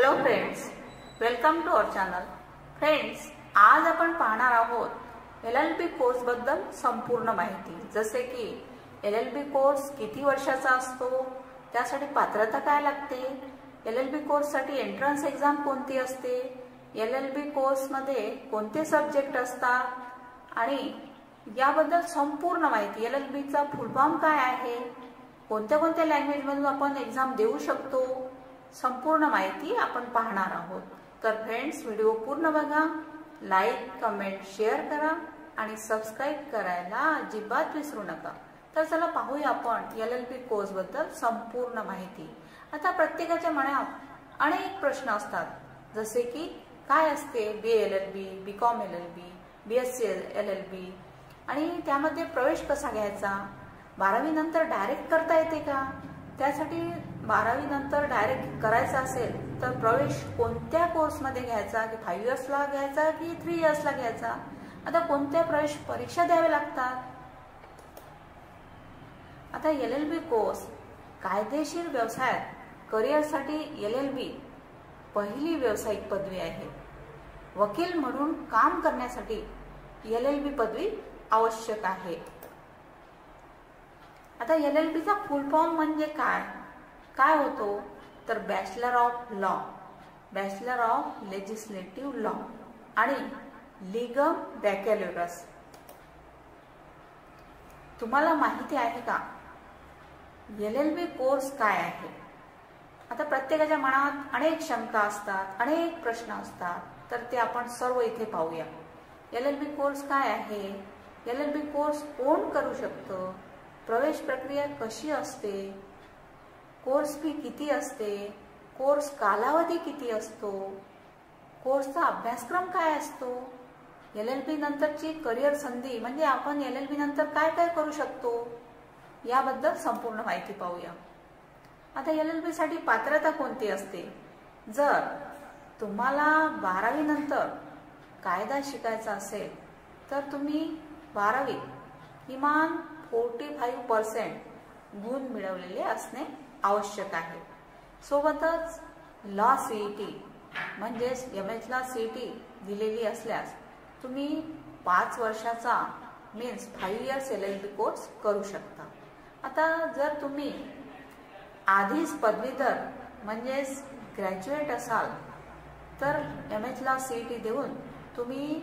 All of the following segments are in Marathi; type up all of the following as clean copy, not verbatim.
Hello friends, welcome to our channel. Friends, आज आपण पाहणार आहोत LLB कोर्स बद्दल संपूर्ण माहिती. जसे की LLB कोर्स किती वर्षाचा असतो, त्यासाठी पात्रता काय लागते, LLB कोर्ससाठी एंट्रन्स एक्झाम कोणती असते, LLB कोर्समध्ये कोणते सब्जेक्ट असतात आणि याबद्दल संपूर्ण माहिती. LLBचा फुल फॉर्म काय आहे, कोणत्या कोणत्या लँग्वेजमधून आपण एक्झाम देऊ शकतो, संपूर्ण माहिती आपण पाहणार आहोत. तर फ्रेंड्स, व्हिडिओ पूर्ण बघा, लाईक, कमेंट, शेअर करा आणि सबस्क्राईब करायला अजिबात विसरू नका. तर चला पाहूया आपण LLB कोर्स बद्दल संपूर्ण माहिती. आता प्रत्येकाच्या मनात अनेक प्रश्न असतात, जसे की काय असते BA LLB, BCom LLB, BSc LLB आणि त्यामध्ये प्रवेश कसा घ्यायचा, 12वी नंतर डायरेक्ट करता येते का, त्यासाठी 12वी नंतर डायरेक्ट करायचा असेल तर प्रवेश कोणत्या कोर्समध्ये घ्यायचा, की 5 इयर्सला घ्यायचा की 3 इयर्सला घ्यायचा, आता कोणत्या प्रवेश परीक्षा द्याव्या लागतात. आता LLB कोर्स कायदेशीर व्यवसायात करिअरसाठी LLB पहिली व्यावसायिक पदवी आहे. वकील म्हणून काम करण्यासाठी LLB पदवी आवश्यक आहे. आता LLBचा फुल फॉर्म म्हणजे काय काय होतो, तर bachelor of law, bachelor of legislative law आणि लीगल बॅकॅलॉरस. तुम्हाला माहिती आहे का LLB कोर्स काय आहे? आता प्रत्येकाच्या मनात अनेक शंका असतात, अनेक प्रश्न असतात, तर ते आपण सर्व इथे पाहूया. LLB कोर्स काय आहे, LLB कोर्स कोण करू शकतं, प्रवेश प्रक्रिया कशी असते, कोर्स फी किती असते, कोर्स कालावधी किती असतो, कोर्सचा अभ्यासक्रम काय असतो, LLB नंतरची करिअर संधी म्हणजे आपण LLB नंतर काय काय करू शकतो, याबद्दल संपूर्ण माहिती पाहूया. आता LLB साठी पात्रता कोणती असते? जर तुम्हाला 12वी नंतर कायदा शिकायचा असेल तर तुम्ही 12वीत किमान 45% गुण मिळवलेले असणे आवश्यक आहे. सोबतच लॉ CET म्हणजेच MHला CET दिलेली असल्यास तुम्ही 5 वर्षाचा मीन्स 5 इयर्स LLB कोर्स करू शकता. आता जर तुम्ही आधीच पदवीधर म्हणजेच ग्रॅज्युएट असाल तर MHला CET देऊन तुम्ही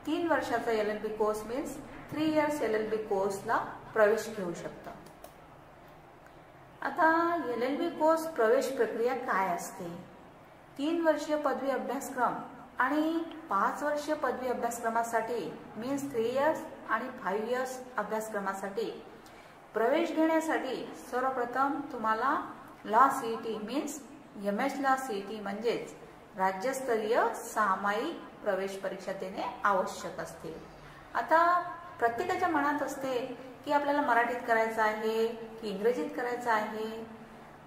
3 वर्षाचा LLB course means 3 years LLB कोर्सला प्रवेश घेऊ शकता. आता LLB कोर्स प्रवेश प्रक्रिया काय असते? 3 वर्षीय पदवी अभ्यासक्रम आणि 5 वर्षीय पदवी अभ्यासक्रमासाठी मीन्स 3 इयर्स आणि 5 इयर्स अभ्यासक्रमासाठी प्रवेश घेण्यासाठी सर्वप्रथम तुम्हाला लॉ CET मीन्स MHला CET म्हणजेच राज्यस्तरीय सामायिक प्रवेश परीक्षा देणे आवश्यक असते. आता प्रत्येकाच्या मनात असते की आपल्याला मराठीत करायचं आहे की इंग्रजीत करायचं आहे,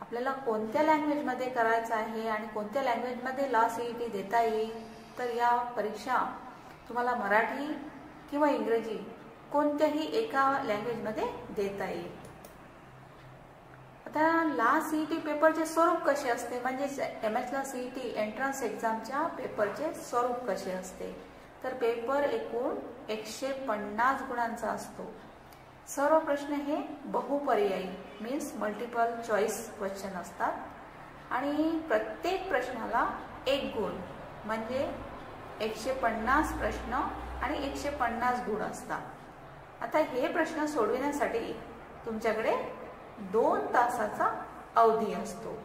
आपल्याला कोणत्या लँग्वेजमध्ये करायचं आहे आणि कोणत्या लँग्वेजमध्ये लॉ CET देता येईल. तर या परीक्षा तुम्हाला मराठी किंवा इंग्रजी कोणत्याही एका लँग्वेजमध्ये देता येईल. आता लॉ CET पेपरचे स्वरूप कसे असते म्हणजे MHला CET एंट्रन्स एक्झामच्या पेपरचे स्वरूप कसे असते, तर पेपर एकूण 150 गुणांचा असतो. सर्व प्रश्न हे बहुपर्यायी मीन्स मल्टिपल चॉईस क्वेश्चन असतात आणि प्रत्येक प्रश्नाला 1 गुण म्हणजे 150 प्रश्न आणि 150 गुण असतात. आता हे प्रश्न सोडविण्यासाठी तुमच्याकडे 2 तासाचा अवधी असतो.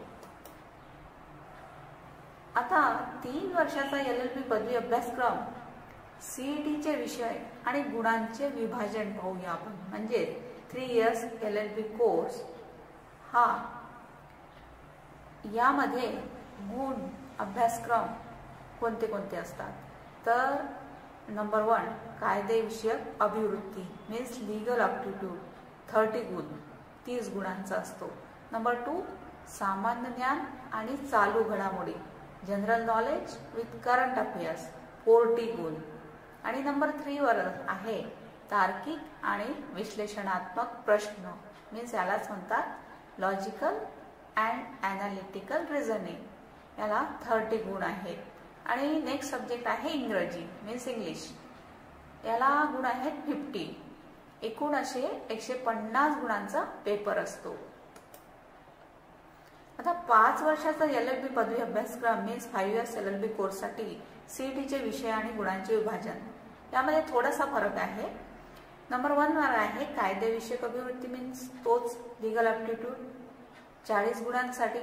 आता 3 वर्षाचा LLB पदवी अभ्यासक्रम CETचे विषय आणि गुणांचे विभाजन पाहूया आपण. म्हणजे 3 इयर्स LLB कोर्स हा यामध्ये गुण अभ्यासक्रम कोणते कोणते असतात, तर नंबर 1 कायदेविषयक अभिवृत्ती मीन्स लीगल ॲप्टिट्यूड 30 गुण 30 गुणांचा असतो. नंबर 2 सामान्य ज्ञान आणि चालू घडामोडी general knowledge with current affairs 40 गुण आणि नंबर 3 वर आहे तार्किक आणि विश्लेषणात्मक प्रश्न मीन्स यालाच म्हणतात लॉजिकल अँड ॲनालिटिकल रिझनिंग याला 30 गुण आहेत. आणि नेक्स्ट सब्जेक्ट आहे इंग्रजी मीन्स इंग्लिश, याला गुण आहेत 50. एकूण असे 150 गुणांचा पेपर असतो. आता 5 वर्षाचा LLB पदवी अभ्यासक्रम मीन्स 5 इयर्स LLB कोर्ससाठी CETचे विषय आणि गुणांचे विभाजन यामध्ये थोडासा फरक आहे. नंबर 1 वर आहे कायदेविषयक अभिवृत्ती मीन्स तोच लीगल ॲप्टिट्यूड 40 गुणांसाठी.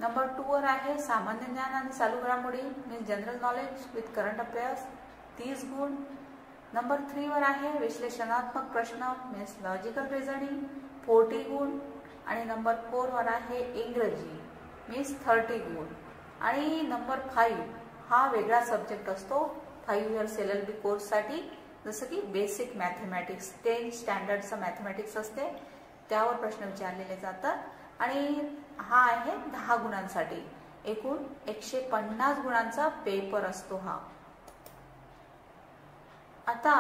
नंबर 2 वर आहे सामान्य ज्ञान आणि चालू घडामोडी means general knowledge with current affairs 30 गुण. नंबर 3 वर आहे विश्लेषणात्मक प्रश्न मीन्स लॉजिकल रिझनिंग 40 गुण. आणि नंबर 4 वर आहे इंग्रजी मीन्स 30 गुण. आणि नंबर 5 हा वेगळा सब्जेक्ट असतो 5 इयर्स LLB कोर्ससाठी, जसं की बेसिक मॅथमॅटिक्स 10 स्टँडर्डचं मॅथमॅटिक्स असते, त्यावर प्रश्न विचारलेले जातात. आणि हा आहे 10 गुणांसाठी. एकूण 150 गुणांचा पेपर असतो हा. आता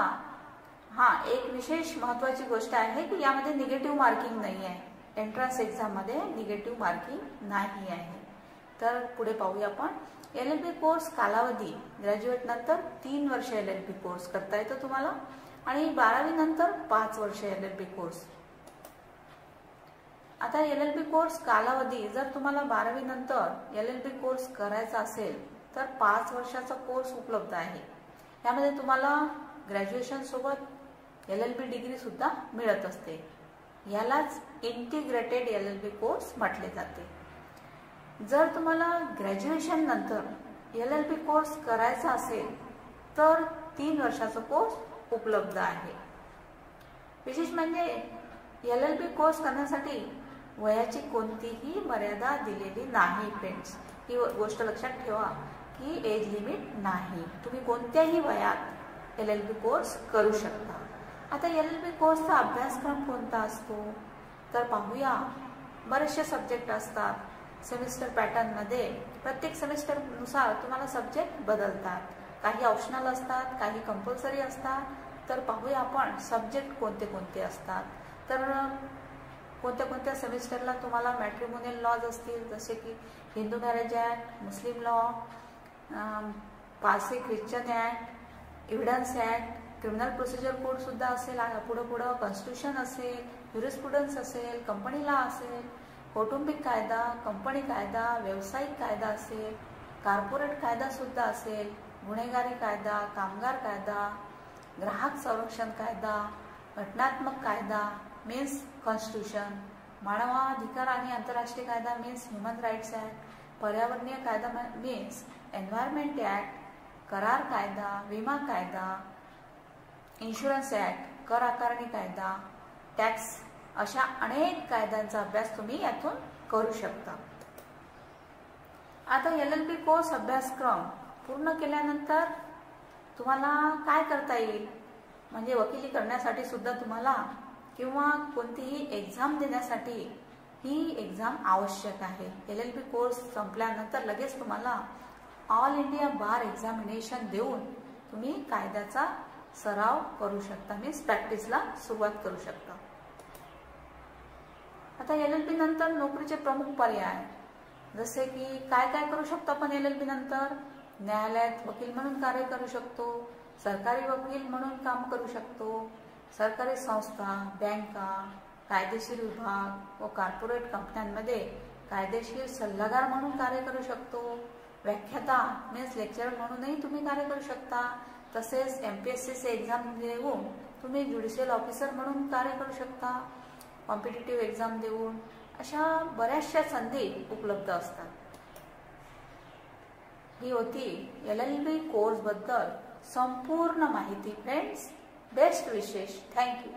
एक विशेष महत्त्वाची गोष्ट आहे की यामध्ये निगेटिव्ह मार्किंग नाही आहे. एंट्रन्स एक्झाममध्ये निगेटिव्ह मार्किंग नाही आहे. तर पुढे पाहूया आपण. LLB कोर्स कालावधी ग्रॅज्युएट नंतर 3 वर्ष LLB कोर्स करता येतो तुम्हाला आणि 12वी नंतर 5 वर्ष LLB कोर्स. आता LLB कोर्स कालावधी जर तुम्हाला 12वी नंतर LLB कोर्स करायचा असेल तर 5 वर्षाचा कोर्स उपलब्ध आहे. यामध्ये तुम्हाला ग्रॅज्युएशन सोबत LLB डिग्री सुद्धा मिळत असते. यालाच इंटिग्रेटेड LLB कोर्स म्हटले जाते. जर तुम्हाला ग्रॅज्युएशन नंतर LLB कोर्स करायचा असेल तर 3 वर्षाचा कोर्स उपलब्ध आहे. विशेष म्हणजे LLB कोर्स करण्यासाठी वयाची कोणतीही मर्यादा दिलेली नाही फ्रेंड्स. ही गोष्ट लक्षात ठेवा की एज लिमिट नाही. तुम्ही कोणत्याही वयात LLB कोर्स करू शकता. आता LLB कोर्सचा अभ्यासक्रम कोणता असतो तर पाहूया. बरेचसे सब्जेक्ट असतात. सेमिस्टर पॅटर्नमध्ये प्रत्येक सेमिस्टरनुसार तुम्हाला सब्जेक्ट बदलतात. काही ऑप्शनल असतात, काही कंपल्सरी असतात. तर पाहूया आपण सब्जेक्ट कोणते कोणते असतात. तर कोणत्या कोणत्या सेमिस्टरला तुम्हाला मॅट्रिमोनियल लॉज असतील, जसे की हिंदू मॅरेज ॲक्ट, मुस्लिम law, Parsi Christian act, evidence act, criminal procedure code सुद्धा असेल. पुढं कॉन्स्टिट्यूशन असेल, ज्युरिस्प्रुडन्स असेल, कंपनी लॉ असेल, कौटुंबिक कायदा, कंपनी कायदा, व्यावसायिक कायदा असेल, कॉर्पोरेट कायदा सुद्धा असेल, गुन्हेगारी कायदा, कामगार कायदा, ग्राहक संरक्षण कायदा, घटनात्मक कायदा मीन्स कॉन्स्टिट्यूशन, मानवाधिकार आणि आंतरराष्ट्रीय कायदा मीन्स ह्युमन राईट्स ॲक्ट, पर्यावरणीय कायदा मीन्स एन्व्हायरमेंट ॲक्ट, करार कायदा, विमा कायदा, इन्शुरन्स ॲक्ट, कर आकारणी कायदा, टॅक्स, अशा अनेक कायद्यांचा अभ्यास तुम्ही यातून करू शकता. आता LLB कोर्स अभ्यासक्रम पूर्ण केल्यानंतर तुम्हाला काय करता येईल, म्हणजे वकिली करण्यासाठी सुद्धा तुम्हाला किंवा कोणतीही एक्झाम देण्यासाठी ही एक्झाम आवश्यक आहे. LLB कोर्स संपल्यानंतर लगेच तुम्हाला ऑल इंडिया बार एक्झामिनेशन देऊन तुम्ही कायद्याचा सराव करू शकता, मीन्स प्रॅक्टिसला सुरुवात करू शकता. आता LLB नंतर नोकरीचे प्रमुख पर्याय जसे की काय काय करू शकतो आपण. LLB नंतर न्यायालयात वकील म्हणून कार्य करू शकतो, सरकारी वकील म्हणून काम करू शकतो, सरकारी संस्था, बँका, कायदेशीर विभाग व कॉर्पोरेट कंपन्यांमध्ये कायदेशीर सल्लागार म्हणून कार्य करू शकतो, व्याख्याता मीन्स लेक्चरर म्हणूनही तुम्ही कार्य करू शकता. तसेच MPSCचे एक्झाम देऊन तुम्ही ज्युडिशियल ऑफिसर म्हणून कार्य करू शकता, कॉम्पिटिटिव्ह एक्झाम देऊन. अशा बऱ्याचशा संधी उपलब्ध असतात. ही होती LLB कोर्सबद्दल संपूर्ण माहिती फ्रेंड्स. बेस्ट विशेष. थँक्यू.